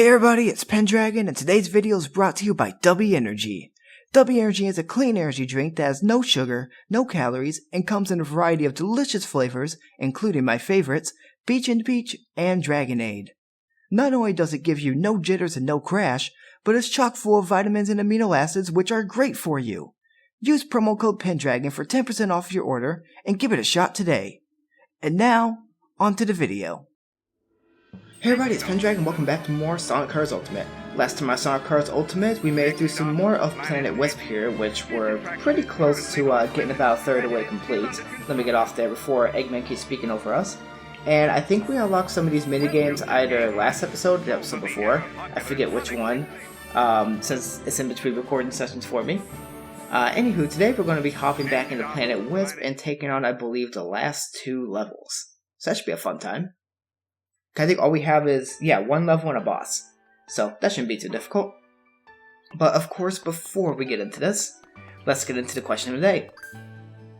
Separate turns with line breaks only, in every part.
Hey everybody, it's Pendragon, and today's video is brought to you by W Energy. W Energy is a clean energy drink that has no sugar, no calories, and comes in a variety of delicious flavors, including my favorites, Peach and Peach and Dragonade. Not only does it give you no jitters and no crash, but it's chock full of vitamins and amino acids which are great for you. Use promo code Pendragon for 10% off your order, and give it a shot today. And now, on to the video. Hey everybody, it's Pendragon, welcome back to more Sonic Colors Ultimate. Last time on Sonic Colors Ultimate, we made it through some more of Planet Wisp here, which were pretty close to getting about a third of the way complete. Let me get off there before Eggman keeps speaking over us. And I think we unlocked some of these minigames either last episode or the episode before. I forget which one, since it's in between recording sessions for me. Anywho, today we're going to be hopping back into Planet Wisp and taking on, I believe, the last two levels. So that should be a fun time. I think all we have is, one level and a boss. So that shouldn't be too difficult. But of course, before we get into this, let's get into the question of the day.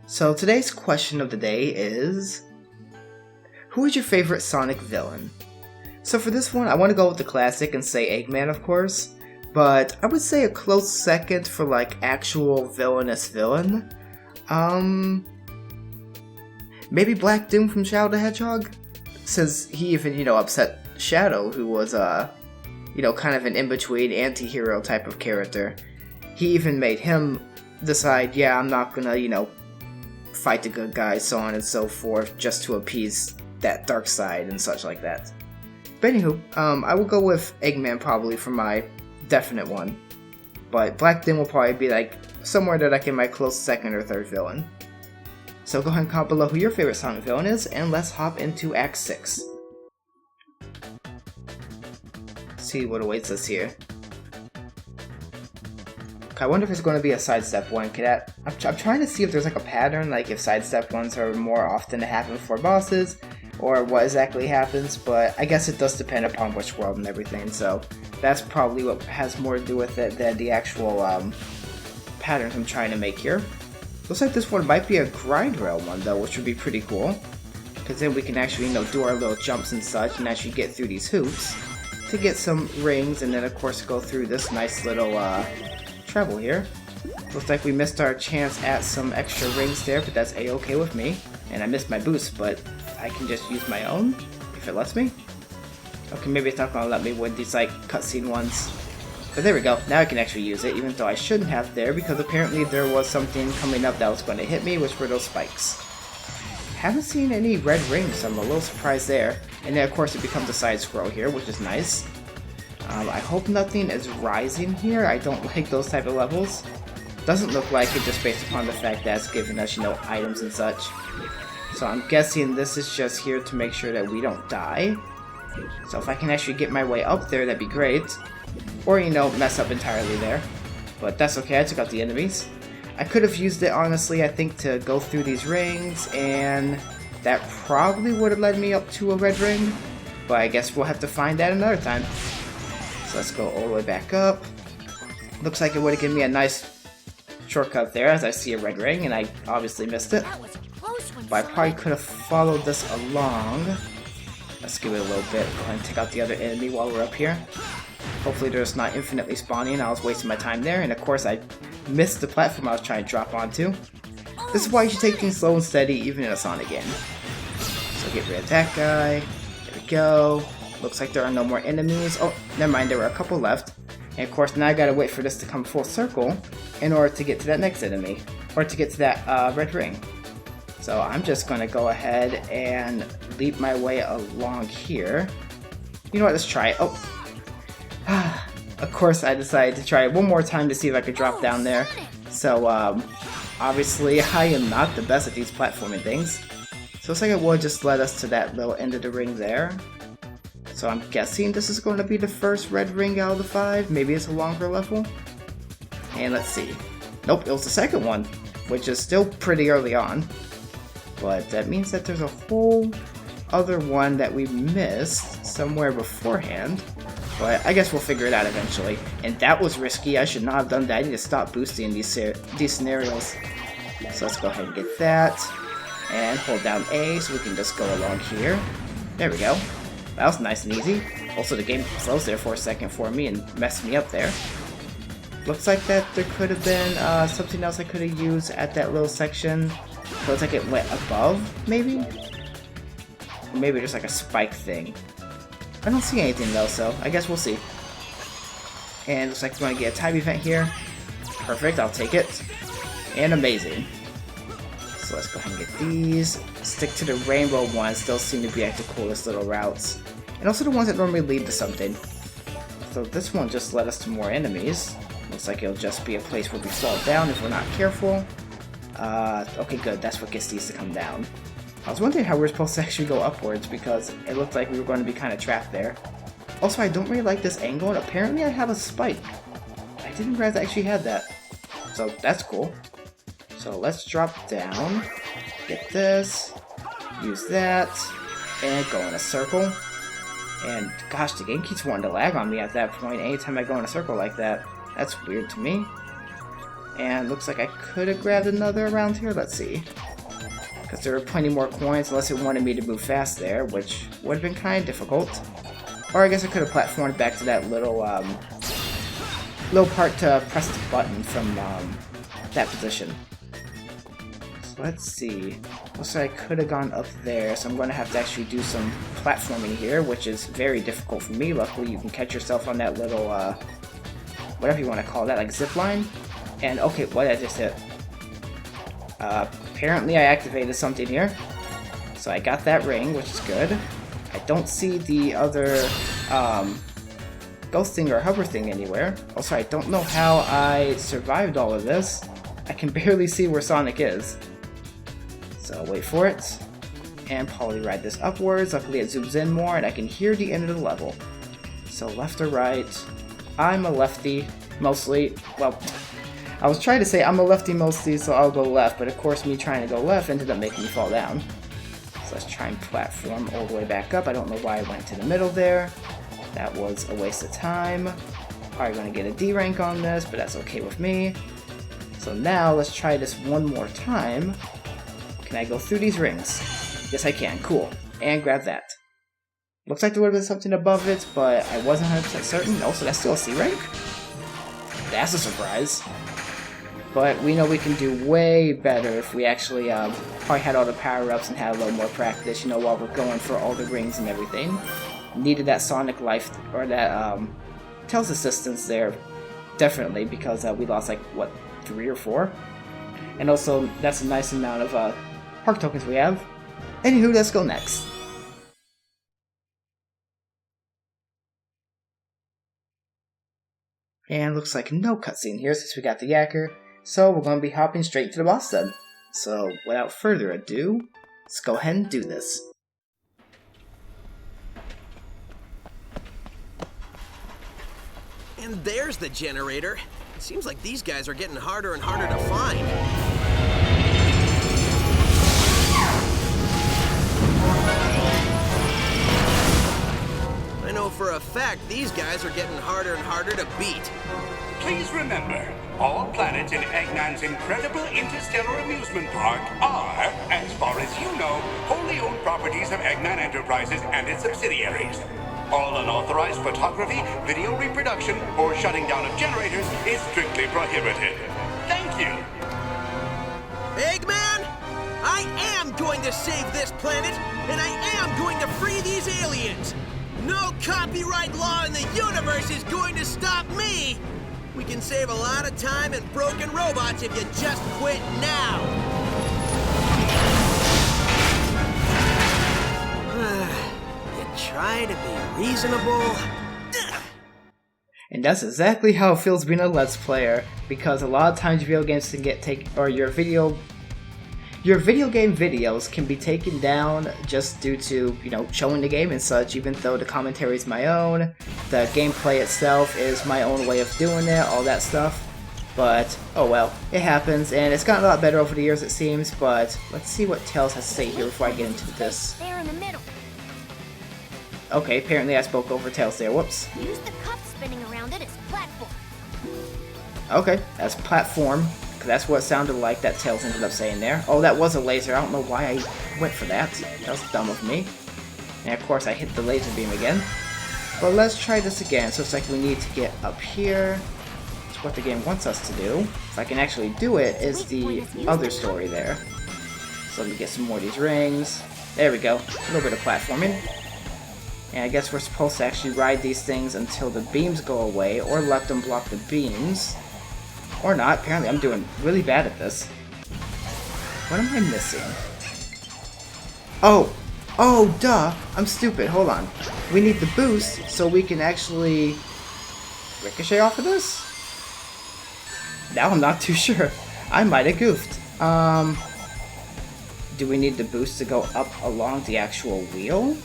So today's question of the day is, who is your favorite Sonic villain? So for this one, I want to go with the classic and say Eggman, of course. But I would say a close second for like actual villainous villain. Maybe Black Doom from Shadow the Hedgehog? Since he even, upset Shadow, who was, kind of an in-between anti-hero type of character. He even made him decide, I'm not gonna, fight the good guys, so on and so forth, just to appease that dark side and such like that. But anywho, I will go with Eggman probably for my definite one. But Black Doom will probably be, like, somewhere that I can my close second or third villain. So go ahead and comment below who your favorite Sonic villain is, and let's hop into Act 6. See what awaits us here. Okay, I wonder if it's going to be a sidestep one. I'm trying to see if there's like a pattern, like if sidestep ones are more often to happen for bosses, or what exactly happens, but I guess it does depend upon which world and everything, so that's probably what has more to do with it than the actual patterns I'm trying to make here. Looks like this one might be a grind rail one though, which would be pretty cool. Because then we can actually, do our little jumps and such and actually get through these hoops to get some rings, and then of course go through this nice little treble here. Looks like we missed our chance at some extra rings there, but that's a-okay with me. And I missed my boost, but I can just use my own if it lets me. Okay, maybe it's not going to let me win these like cutscene ones. But there we go, now I can actually use it, even though I shouldn't have there, because apparently there was something coming up that was going to hit me, which were those spikes. Haven't seen any red rings, so I'm a little surprised there. And then of course it becomes a side scroll here, which is nice. I hope nothing is rising here, I don't like those type of levels. Doesn't look like it just based upon the fact that it's giving us, items and such. So I'm guessing this is just here to make sure that we don't die. So if I can actually get my way up there, that'd be great. Or, mess up entirely there. But that's okay, I took out the enemies. I could have used it, honestly, I think, to go through these rings, and that probably would have led me up to a red ring. But I guess we'll have to find that another time. So let's go all the way back up. Looks like it would have given me a nice shortcut there, as I see a red ring, and I obviously missed it. But I probably could have followed this along. Let's give it a little bit. Go ahead and take out the other enemy while we're up here. Hopefully they're just not infinitely spawning. I was wasting my time there, and of course I missed the platform I was trying to drop onto. This is why you should take things slow and steady, even in a Sonic game. So get rid of that guy. There we go. Looks like there are no more enemies. Oh, never mind, there were a couple left. And of course now I gotta wait for this to come full circle in order to get to that next enemy, or to get to that red ring. So I'm just gonna go ahead and leap my way along here. You know what, let's try it. Oh. Of course I decided to try it one more time to see if I could drop down there. So obviously I am not the best at these platforming things. So it's like it will just led us to that little end of the ring there. So I'm guessing this is going to be the first red ring out of the 5. Maybe it's a longer level. And let's see. Nope, it was the second one, which is still pretty early on. But that means that there's a whole other one that we missed somewhere beforehand. But I guess we'll figure it out eventually. And that was risky, I should not have done that. I need to stop boosting these scenarios. So let's go ahead and get that. And hold down A so we can just go along here. There we go. That was nice and easy. Also, the game froze there for a second for me and messed me up there. Looks like that there could have been something else I could have used at that little section. Looks like it went above, maybe? Or maybe just like a spike thing. I don't see anything though, so I guess we'll see. And looks like we're going to get a time event here. Perfect, I'll take it. And amazing. So let's go ahead and get these. Stick to the rainbow ones, those seem to be like the coolest little routes. And also the ones that normally lead to something. So this one just led us to more enemies. Looks like it'll just be a place where we fall down if we're not careful. Okay, good, that's what gets these to come down. I was wondering how we're supposed to actually go upwards because it looked like we were going to be kind of trapped there. Also, I don't really like this angle, and apparently I have a spike. I didn't realize I actually had that. So that's cool. So let's drop down, get this, use that, and go in a circle. And gosh, the game keeps wanting to lag on me at that point anytime I go in a circle like that. That's weird to me. And looks like I could have grabbed another around here, let's see. Because there were plenty more coins unless it wanted me to move fast there, which would have been kind of difficult. Or I guess I could have platformed back to that little part to press the button from that position. So let's see. Looks like I could have gone up there, so I'm going to have to actually do some platforming here, which is very difficult for me. Luckily, you can catch yourself on that little, whatever you want to call that, like zip line. And okay, what did I just hit? Apparently I activated something here. So I got that ring, which is good. I don't see the other ghost thing or hover thing anywhere. Also, I don't know how I survived all of this. I can barely see where Sonic is. So wait for it. And probably ride this upwards. Luckily it zooms in more and I can hear the end of the level. So left or right. I'm a lefty, mostly. Well, I was trying to say I'm a lefty mostly, so I'll go left, but of course me trying to go left ended up making me fall down. So let's try and platform all the way back up. I don't know why I went to the middle there. That was a waste of time. Probably going to get a D rank on this, but that's okay with me. So now let's try this one more time. Can I go through these rings? Yes, I can. Cool. And grab that. Looks like there would have been something above it, but I wasn't 100% certain. Also, that's still a C rank? That's a surprise. But we know we can do way better if we actually probably had all the power-ups and had a little more practice, you know, while we're going for all the rings and everything. Needed that Sonic life, or that Tails assistance there, definitely, because we lost like, what, 3 or 4? And also, that's a nice amount of park tokens we have. Anywho, let's go next. And looks like no cutscene here since we got the Yacker. So we're going to be hopping straight to the boss then. So without further ado, let's go ahead and do this.
And there's the generator. It seems like these guys are getting harder and harder to find. I know for a fact these guys are getting harder and harder to beat.
Please remember, all planets in Eggman's incredible interstellar amusement park are, as far as you know, wholly owned properties of Eggman Enterprises and its subsidiaries. All unauthorized photography, video reproduction, or shutting down of generators is strictly prohibited. Thank you!
Eggman, I am going to save this planet, and I am going to free these aliens! No copyright law in the universe is going to stop me! We can save a lot of time and broken robots if you just quit now! You try to be reasonable.
And that's exactly how it feels being a Let's Player, because a lot of times video games can your video game videos can be taken down just due to, you know, showing the game and such, even though the commentary is my own, the gameplay itself is my own way of doing it, all that stuff. But, oh well, it happens, and it's gotten a lot better over the years it seems, but let's see what Tails has to say here before I get into this.
There in the middle.
Okay, apparently I spoke over Tails there, whoops.
Use the cup spinning around it as platform.
Okay, that's platform. That's what it sounded like that Tails ended up saying there. Oh, that was a laser. I don't know why I went for that. That was dumb of me. And of course I hit the laser beam again. But let's try this again. So it's like we need to get up here. It's what the game wants us to do. If I can actually do it is the other story there. So let me get some more of these rings. There we go. A little bit of platforming. And I guess we're supposed to actually ride these things until the beams go away, or let them block the beams. Or not. Apparently I'm doing really bad at this. What am I missing? Oh! Oh, duh! I'm stupid. Hold on. We need the boost so we can actually ricochet off of this? Now I'm not too sure. I might have goofed. Do we need the boost to go up along the actual wheel?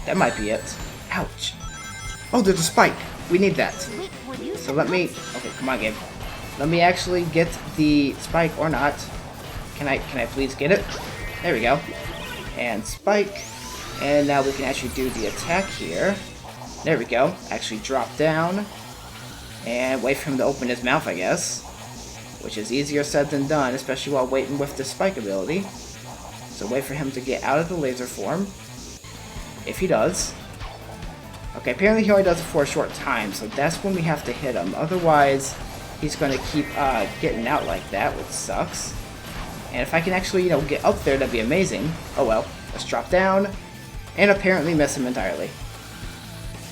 That might be it. Ouch. Oh, there's a spike. We need that. So let me... Okay, come on, game. Let me actually get the spike, or not. Can I please get it? There we go. And spike. And now we can actually do the attack here. There we go. Actually drop down. And wait for him to open his mouth, I guess. Which is easier said than done, especially while waiting with the spike ability. So wait for him to get out of the laser form. If he does. Okay, apparently he only does it for a short time, so that's when we have to hit him. Otherwise, he's going to keep getting out like that, which sucks. And if I can actually, get up there, that'd be amazing. Oh well. Let's drop down. And apparently miss him entirely.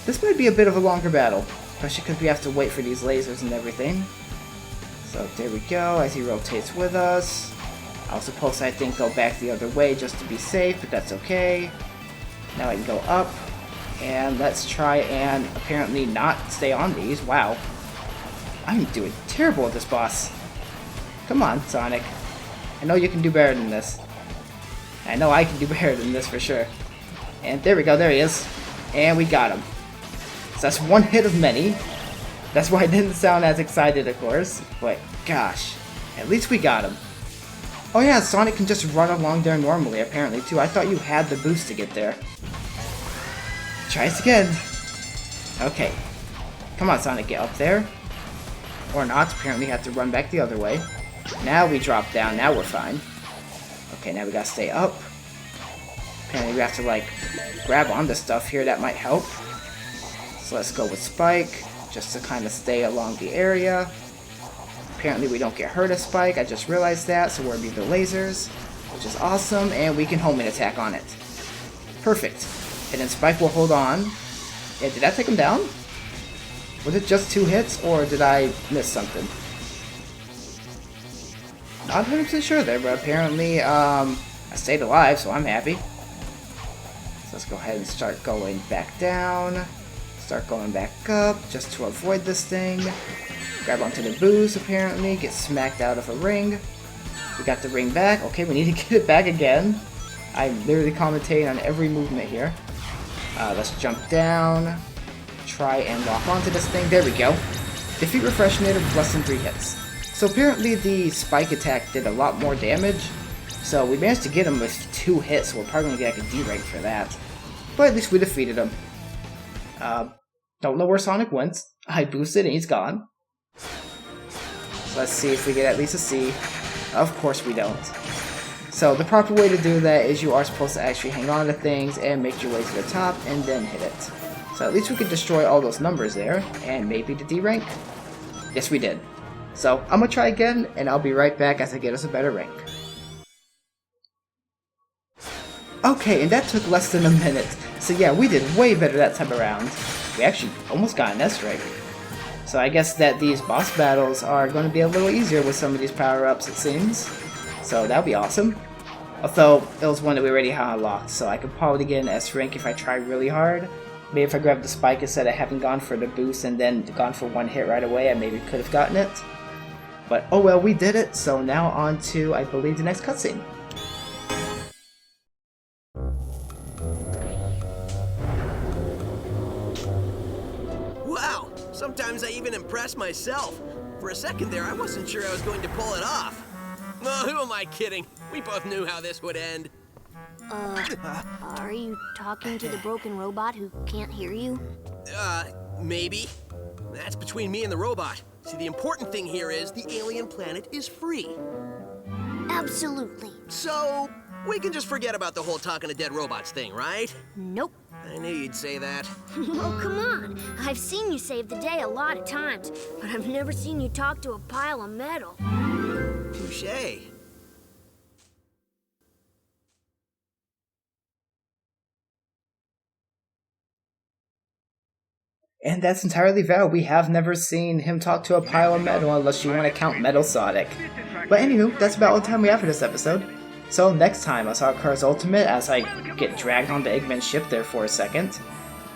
This might be a bit of a longer battle, especially because we have to wait for these lasers and everything. So there we go, as he rotates with us. I was supposed to, I think, go back the other way just to be safe, but that's okay. Now I can go up, and let's try and apparently not stay on these. Wow. I'm doing terrible at this boss. Come on, Sonic. I know you can do better than this. I know I can do better than this for sure. And there we go, there he is. And we got him. So that's one hit of many. That's why I didn't sound as excited, of course. But gosh, at least we got him. Oh yeah, Sonic can just run along there normally, apparently, too. I thought you had the boost to get there. Try this again. Okay. Come on, Sonic, get up there. Or not, apparently you have to run back the other way. Now we drop down, now we're fine. Okay, now we gotta stay up. Apparently we have to, like, grab onto stuff here, that might help. So let's go with Spike, just to kind of stay along the area. Apparently we don't get hurt as Spike, I just realized that, so we're gonna be the lasers, which is awesome, and we can homing attack on it. Perfect. And then Spike will hold on. Yeah, did that take him down? Was it just 2 hits, or did I miss something? Not 100% sure there, but apparently, I stayed alive, so I'm happy. So let's go ahead and start going back down. Start going back up, just to avoid this thing. Grab onto the boost, apparently. Get smacked out of a ring. We got the ring back. Okay, we need to get it back again. I'm literally commentating on every movement here. Let's jump down. Try and lock onto this thing. There we go. Defeat Refreshinator with less than 3 hits. So apparently the spike attack did a lot more damage. So we managed to get him with 2 hits, so we're probably going to get like a D rank for that. But at least we defeated him. Don't know where Sonic went. I boosted and he's gone. Let's see if we get at least a C. Of course we don't. So the proper way to do that is you are supposed to actually hang on to things and make your way to the top and then hit it. So at least we could destroy all those numbers there and maybe the D rank. Yes, we did. So I'm gonna try again and I'll be right back as I get us a better rank. Okay, and that took less than a minute. So yeah, we did way better that time around. We actually almost got an S rank. So I guess that these boss battles are going to be a little easier with some of these power-ups, it seems. So that'll be awesome. Although, it was one that we already had unlocked, so I could probably get an S rank if I try really hard. Maybe if I grabbed the spike instead of having gone for the boost and then gone for 1 hit right away, I maybe could have gotten it. But oh well, we did it, so now on to, I believe, the next cutscene.
Wow! Sometimes I even impress myself. For a second there, I wasn't sure I was going to pull it off. Oh, who am I kidding? We both knew how this would end.
Are you talking to the broken robot who can't hear you?
Maybe. That's between me and the robot. See, the important thing here is the alien planet is free.
Absolutely.
So, We can just forget about the whole talking to dead robots thing, right?
Nope.
I knew you'd say that.
Oh, come on. I've seen you save the day a lot of times, but I've never seen you talk to a pile of metal.
Touché.
And that's entirely valid. We have never seen him talk to a pile of metal unless you want to count Metal Sonic. But anywho, that's about all the time we have for this episode. So next time on Sonic Cars Ultimate, as I get dragged onto Eggman's ship there for a second,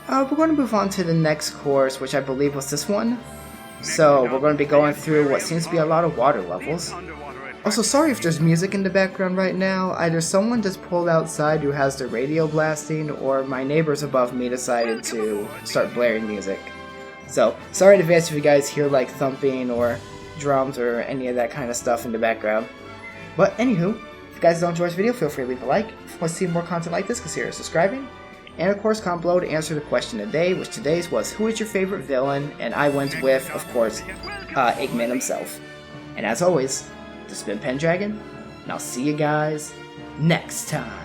we're going to move on to the next course, which I believe was this one. So we're going to be going through what seems to be a lot of water levels. Also, sorry if there's music in the background right now. Either someone just pulled outside who has the radio blasting, or my neighbors above me decided to start blaring music. So, sorry in advance if you guys hear like thumping or drums or any of that kind of stuff in the background. But anywho, if you guys don't enjoy this video, feel free to leave a like. If you want to see more content like this, consider subscribing. And of course, comment below to answer the question of the day, which today's was, who is your favorite villain? And I went with, of course, Eggman himself. And as always, this has been Pendragon, and I'll see you guys next time.